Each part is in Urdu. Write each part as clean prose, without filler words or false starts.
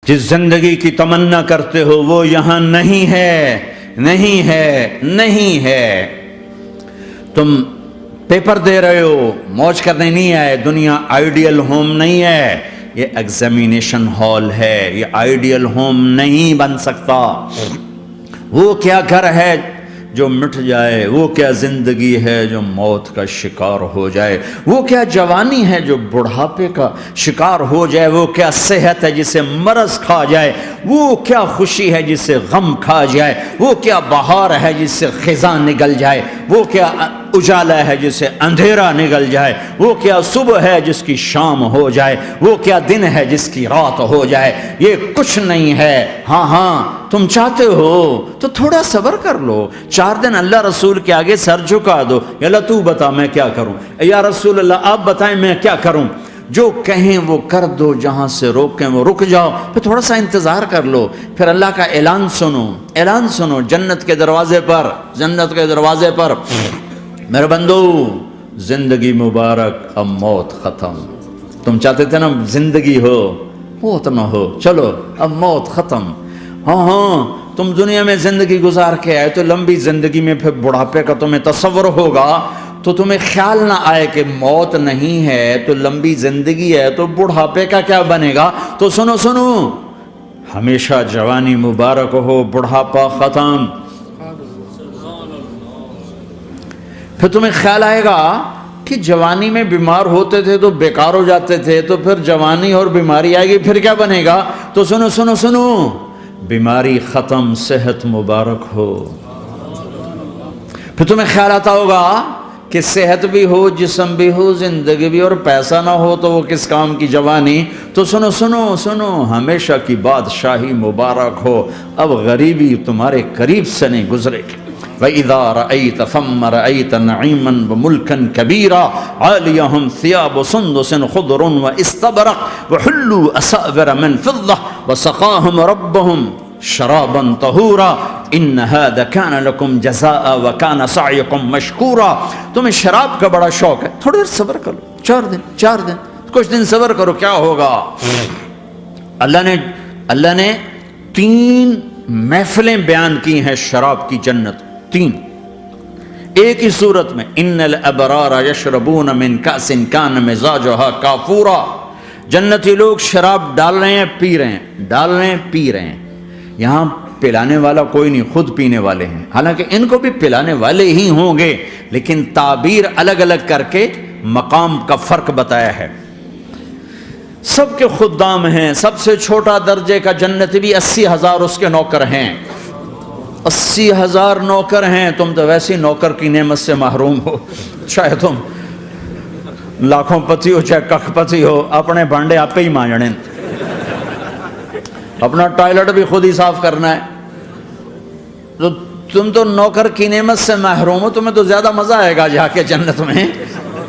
جس زندگی کی تمنا کرتے ہو وہ یہاں نہیں ہے، نہیں ہے، نہیں ہے۔ تم پیپر دے رہے ہو، موج کرنے نہیں آئے۔ دنیا آئیڈیل ہوم نہیں ہے، یہ ایگزامینیشن ہال ہے، یہ آئیڈیل ہوم نہیں بن سکتا۔ وہ کیا گھر ہے جو مٹ جائے، وہ کیا زندگی ہے جو موت کا شکار ہو جائے، وہ کیا جوانی ہے جو بڑھاپے کا شکار ہو جائے، وہ کیا صحت ہے جسے مرض کھا جائے، وہ کیا خوشی ہے جسے غم کھا جائے، وہ کیا بہار ہے جس سے خزاں نگل جائے، وہ کیا اجالا ہے جس سے اندھیرا نگل جائے، وہ کیا صبح ہے جس کی شام ہو جائے، وہ کیا دن ہے جس کی رات ہو جائے۔ یہ کچھ نہیں ہے۔ ہاں تم چاہتے ہو تو تھوڑا صبر کر لو، 4 دن اللہ رسول کے آگے سر جھکا دو، یا اللہ تو بتا میں کیا کروں، یا رسول اللہ آپ بتائیں میں کیا کروں۔ جو کہیں وہ کر دو، جہاں سے روکیں وہ رک جاؤ، پھر تھوڑا سا انتظار کر لو، پھر اللہ کا اعلان سنو، اعلان سنو جنت کے دروازے پر، جنت کے دروازے پر، میرے بندو زندگی مبارک، اب موت ختم۔ تم چاہتے تھے نا زندگی ہو، موت نہ ہو، چلو اب موت ختم۔ ہاں تم دنیا میں زندگی گزار کے آئے تو لمبی زندگی میں پھر بڑھاپے کا تمہیں تصور ہوگا، تو تمہیں خیال نہ آئے کہ موت نہیں ہے تو لمبی زندگی ہے تو بڑھاپے کا کیا بنے گا۔ تو سنو سنو، ہمیشہ جوانی مبارک ہو، بڑھاپا ختم۔ پھر تمہیں خیال آئے گا کہ جوانی میں بیمار ہوتے تھے تو بیکار ہو جاتے تھے، تو پھر جوانی اور بیماری آئے گی پھر کیا بنے گا۔ تو سنو سنو سنو، بیماری ختم، صحت مبارک ہو۔ پھر تمہیں خیال آتا ہوگا کہ صحت بھی ہو، جسم بھی ہو، زندگی بھی، اور پیسہ نہ ہو تو وہ کس کام کی جوانی۔ تو سنو سنو سنو، ہمیشہ کی بادشاہی مبارک ہو، اب غریبی تمہارے قریب سے نہیں گزرے گی۔ وَإِذَا رَأَيْتَ ثَمَّ رَأَيْتَ نَعِيمًا وَمُلْكًا كَبِيرًا عَالِيَهُمْ ثِيَابُ سُنْدُسٍ خُضْرٌ وَإِسْتَبْرَقٍ وَحُلُّوا أَسَاوِرَ مِنْ فِضَّةٍ وَسَقَاهُمْ رَبُّهُمْ شَرَابًا طَهُورًا إِنَّ هَذَا كَانَ لَكُمْ جَزَاءً وَكَانَ سَعْيُكُمْ مَشْكُورًا۔ تمہیں شراب کا بڑا شوق ہے، تھوڑی دیر صبر کرو، 4 دن کچھ دن صبر کرو، کیا ہوگا۔ اللہ نے 3 محفلیں بیان کی ہیں شراب کی جنت، 3 ایک ہی صورت میں۔ ان الابرار یشربون من کأس کان مزاجها کافورا۔ جنتی لوگ شراب ڈال رہے ہیں، پی رہے ہیں، ڈال رہے ہیں، پی رہے ہیں۔ یہاں پلانے والا کوئی نہیں، خود پینے والے ہیں، حالانکہ ان کو بھی پلانے والے ہی ہوں گے، لیکن تعبیر الگ الگ کر کے مقام کا فرق بتایا ہے۔ سب کے خدام ہیں، سب سے چھوٹا درجے کا جنتی بھی 80,000 اس کے نوکر ہیں، 80,000 نوکر ہیں۔ تم تو ویسی نوکر کی نعمت سے محروم ہو، چاہے تم لاکھوں پتی ہو چاہے ککھ پتی ہو، اپنے بانڈے آپ پہ ہی مانجنے، اپنا ٹوائلٹ بھی خود ہی صاف کرنا ہے۔ تو تم تو نوکر کی نعمت سے محروم ہو، تمہیں تو زیادہ مزہ آئے گا جا کے جنت میں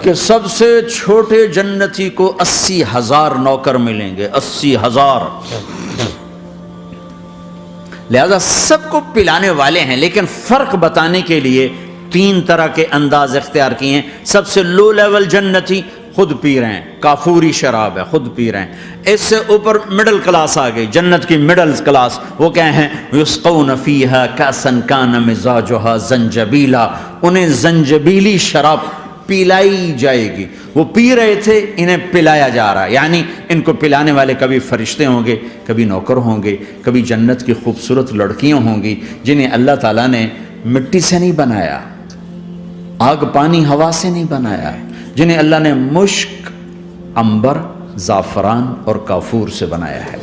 کہ سب سے چھوٹے جنتی کو 80,000 نوکر ملیں گے، 80,000۔ لہذا سب کو پلانے والے ہیں، لیکن فرق بتانے کے لیے 3 طرح کے انداز اختیار کیے ہیں۔ سب سے لو لیول جنتی خود پی رہے ہیں، کافوری شراب ہے، خود پی رہے ہیں۔ اس سے اوپر مڈل کلاس آ گئی، جنت کی مڈل کلاس، وہ کہیں ہیں یسقون فیہا کأسا کان مزاجہا زنجبیلا، انہیں زنجبیلی شراب پلائی جائے گی۔ وہ پی رہے تھے، انہیں پلایا جا رہا ہے، یعنی ان کو پلانے والے کبھی فرشتے ہوں گے، کبھی نوکر ہوں گے، کبھی جنت کی خوبصورت لڑکیاں ہوں گی جنہیں اللہ تعالیٰ نے مٹی سے نہیں بنایا، آگ پانی ہوا سے نہیں بنایا، جنہیں اللہ نے مشک، عنبر، زعفران اور کافور سے بنایا ہے۔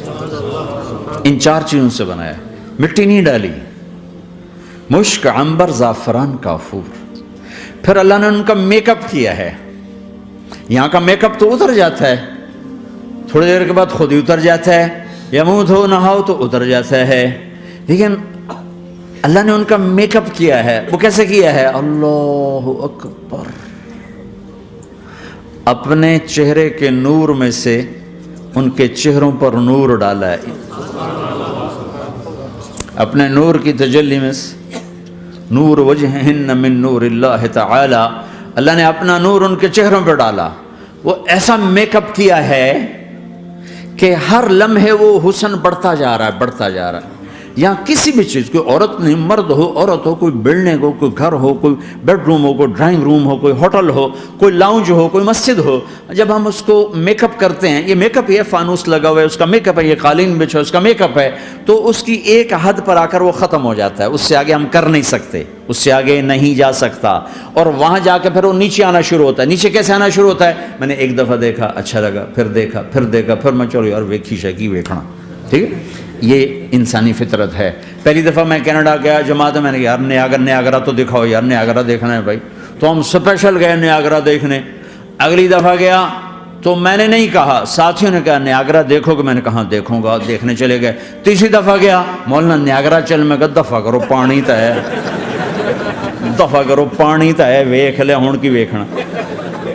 ان 4 چیزوں سے بنایا ہے، مٹی نہیں ڈالی، مشک، عنبر، زعفران، کافور۔ پھر اللہ نے ان کا میک اپ کیا ہے۔ یہاں کا میک اپ تو اتر جاتا ہے، تھوڑی دیر کے بعد خود ہی اتر جاتا ہے، یا منہ دھو نہاؤ تو اتر جاتا ہے، لیکن اللہ نے ان کا میک اپ کیا ہے۔ وہ کیسے کیا ہے؟ اللہ اکبر، اپنے چہرے کے نور میں سے ان کے چہروں پر نور ڈالا ہے، اپنے نور کی تجلی میں سے، نور وجہہن من نور اللہ تعالی، اللہ نے اپنا نور ان کے چہروں پہ ڈالا۔ وہ ایسا میک اپ کیا ہے کہ ہر لمحے وہ حسن بڑھتا جا رہا ہے، بڑھتا جا رہا ہے. یہاں کسی بھی چیز، کوئی عورت نہیں، مرد ہو، عورت ہو، کوئی بلڈنگ ہو، کوئی گھر ہو، کوئی بیڈ روم ہو، کوئی ڈرائنگ روم ہو، کوئی ہوٹل ہو، کوئی لاؤنج ہو، کوئی مسجد ہو، جب ہم اس کو میک اپ کرتے ہیں، یہ میک اپ، یہ فانوس لگا ہوا ہے اس کا میک اپ ہے، یہ قالین بچھا اس کا میک اپ ہے، تو اس کی ایک حد پر آ کر وہ ختم ہو جاتا ہے، اس سے آگے ہم کر نہیں سکتے، اس سے آگے نہیں جا سکتا. اور وہاں جا کے پھر وہ نیچے آنا شروع ہوتا ہے. نیچے کیسے آنا شروع ہوتا ہے؟ میں نے ایک دفعہ دیکھا، اچھا لگا، پھر دیکھا، پھر دیکھا، پھر میں چلو یار ویکھی شکی ویکھنا. ٹھیک ہے، یہ انسانی فطرت ہے. پہلی دفعہ میں کینیڈا گیا جماعت میں نے یار نیاگرا تو دکھاؤ یار، نیاگرا دیکھنا ہے بھائی. تو ہم اسپیشل گئے نیاگرا دیکھنے. اگلی دفعہ گیا تو میں نے نہیں کہا، ساتھیوں نے کہا نیاگرا دیکھو گے، میں نے کہا دیکھوں گا، دیکھنے چلے گئے. تیسری دفعہ گیا، مولانا نیاگرا چل، میں کہا دفعہ کرو پانی تا ہے، دفعہ کرو پانی تا ہے، ویکھ لے ہون کی ویکھنا.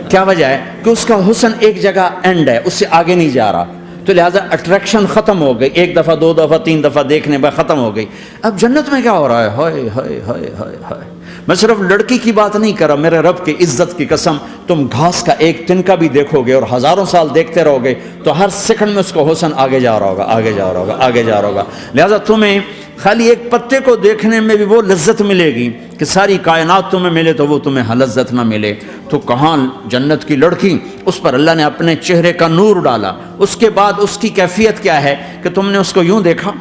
کیا وجہ ہے؟ کہ اس کا حسن ایک جگہ اینڈ ہے، اس سے آگے نہیں جا رہا، تو لہٰذا اٹریکشن ختم ہو گئی. ایک دفعہ، دو دفعہ، تین دفعہ دیکھنے بعد ختم ہو گئی. اب جنت میں کیا ہو رہا ہے؟ ہائے ہائے ہائے ہائے ہائے. میں صرف لڑکی کی بات نہیں کر رہا، میرے رب کی عزت کی قسم، تم گھاس کا ایک تنکا بھی دیکھو گے اور ہزاروں سال دیکھتے رہو گے تو ہر سیکنڈ میں اس کو حسن آگے جا رہا ہوگا، آگے جا رہا ہوگا، آگے جا رہا ہوگا. لہٰذا تمہیں خالی ایک پتے کو دیکھنے میں بھی وہ لذت ملے گی کہ ساری کائنات تمہیں ملے تو وہ تمہیں لذت نہ ملے. تو کہاں جنت کی لڑکی، اس پر اللہ نے اپنے چہرے کا نور ڈالا. اس کے بعد اس کی کیفیت کیا ہے کہ تم نے اس کو یوں دیکھا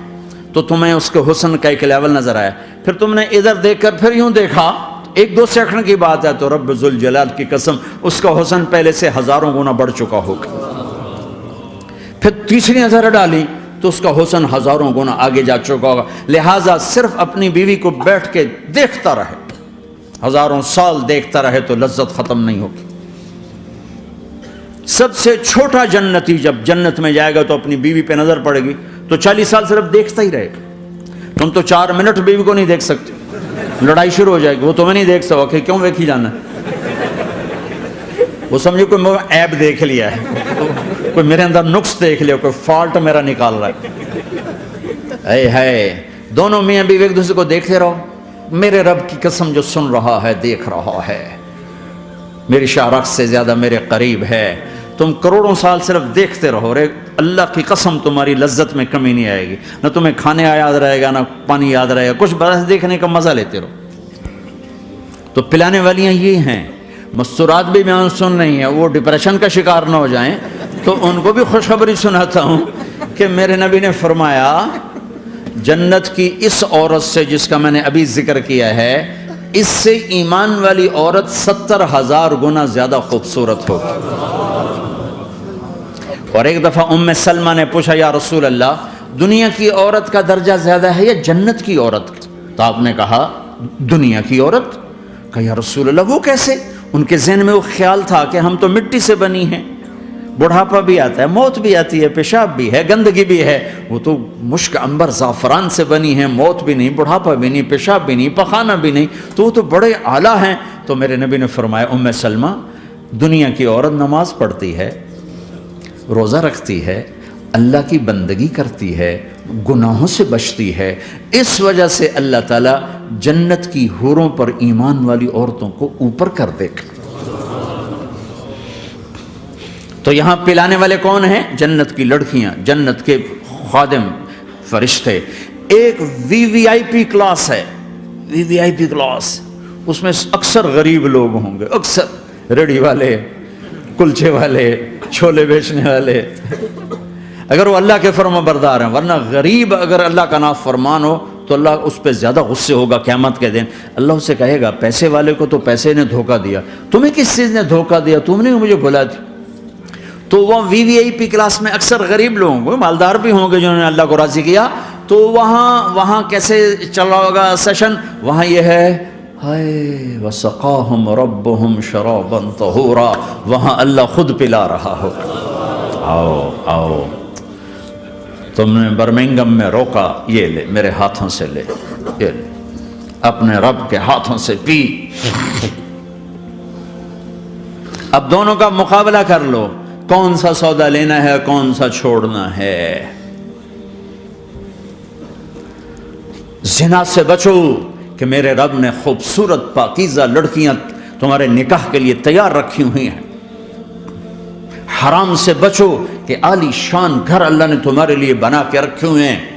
تو تمہیں اس کے حسن کا ایک لیول نظر آیا، پھر تم نے ادھر دیکھ کر پھر یوں دیکھا، ایک دو سیکنڈ کی بات ہے، تو رب ذوالجلال کی قسم اس کا حسن پہلے سے ہزاروں گنا بڑھ چکا ہوگا. پھر تیسری نظر ڈالی تو اس کا حسن ہزاروں گنا آگے جا چکا ہوگا. لہٰذا صرف اپنی بیوی کو بیٹھ کے دیکھتا رہے، ہزاروں سال دیکھتا رہے تو لذت ختم نہیں ہوگی. سب سے چھوٹا جنتی جب جنت میں جائے گا تو اپنی بیوی پہ نظر پڑے گی تو 40 سال صرف دیکھتا ہی رہے گا. تم تو 4 منٹ بیوی کو نہیں دیکھ سکتے، لڑائی شروع ہو جائے گی. وہ تمہیں نہیں دیکھ سکتا کہ کیوں ویکھی جانا ہے، وہ سمجھو کوئی عیب دیکھ لیا ہے، کوئی میرے اندر نقص دیکھ لیا، کوئی فالٹ میرا نکال رہا ہے. اے ہے دونوں میاں بیوی ایک دوسرے کو دیکھتے رہو. میرے رب کی قسم جو سن رہا ہے، دیکھ رہا ہے، میری شارخ سے زیادہ میرے قریب ہے. تم کروڑوں سال صرف دیکھتے رہو، رے اللہ کی قسم تمہاری لذت میں کمی نہیں آئے گی. نہ تمہیں کھانے یاد رہے گا، نہ پانی یاد رہے گا، کچھ بس دیکھنے کا مزہ لیتے رہو. تو پلانے والیاں یہ ہیں. مستورات بھی میں سن رہی ہیں، وہ ڈپریشن کا شکار نہ ہو جائیں، تو ان کو بھی خوشخبری سناتا ہوں کہ میرے نبی نے فرمایا جنت کی اس عورت سے جس کا میں نے ابھی ذکر کیا ہے، اس سے ایمان والی عورت 70,000 گنا زیادہ خوبصورت ہوگی. اور ایک دفعہ ام سلمہ نے پوچھا یا رسول اللہ، دنیا کی عورت کا درجہ زیادہ ہے یا جنت کی عورت؟ تو آپ نے کہا دنیا کی عورت. کہا یا رسول اللہ وہ کیسے؟ ان کے ذہن میں وہ خیال تھا کہ ہم تو مٹی سے بنی ہیں، بڑھاپا بھی آتا ہے، موت بھی آتی ہے، پیشاب بھی ہے، گندگی بھی ہے. وہ تو مشک عنبر زعفران سے بنی ہیں، موت بھی نہیں، بڑھاپا بھی نہیں، پیشاب بھی نہیں، پخانہ بھی نہیں، تو وہ تو بڑے اعلیٰ ہیں. تو میرے نبی نے فرمایا ام سلمہ، دنیا کی عورت نماز پڑھتی ہے، روزہ رکھتی ہے، اللہ کی بندگی کرتی ہے، گناہوں سے بچتی ہے، اس وجہ سے اللہ تعالیٰ جنت کی حوروں پر ایمان والی عورتوں کو اوپر کر دے گا. تو یہاں پلانے والے کون ہیں؟ جنت کی لڑکیاں، جنت کے خادم فرشتے. ایک وی وی آئی پی کلاس ہے، وی وی آئی پی کلاس، اس میں اکثر غریب لوگ ہوں گے، اکثر ریڑھی والے، کلچے والے، چھولے بیچنے والے، اگر وہ اللہ کے فرما بردار ہیں. ورنہ غریب اگر اللہ کا نافرمان ہو تو اللہ اس پہ زیادہ غصے ہوگا قیامت کے دن. اللہ اسے کہے گا پیسے والے کو تو پیسے نے دھوکہ دیا، تمہیں کس چیز نے دھوکہ دیا؟ تم نے مجھے بلا دی. تو وہ وی وی آئی پی کلاس میں اکثر غریب لوگ ہوں گے، مالدار بھی ہوں گے جنہوں نے اللہ کو راضی کیا. تو وہاں کیسے چلا ہوگا سیشن؟ وہاں یہ ہے ہائے وسقاہم ربہم شرابا طہورا، وہاں اللہ خود پلا رہا ہو. آؤ آؤ، تم نے برمنگم میں روکا، یہ لے میرے ہاتھوں سے لے، یہ لے اپنے رب کے ہاتھوں سے پی. اب دونوں کا مقابلہ کر لو، کون سا سودا لینا ہے، کون سا چھوڑنا ہے. زنا سے بچو کہ میرے رب نے خوبصورت پاکیزہ لڑکیاں تمہارے نکاح کے لیے تیار رکھی ہوئی ہیں. حرام سے بچو کہ عالی شان گھر اللہ نے تمہارے لیے بنا کے رکھے ہوئے ہیں،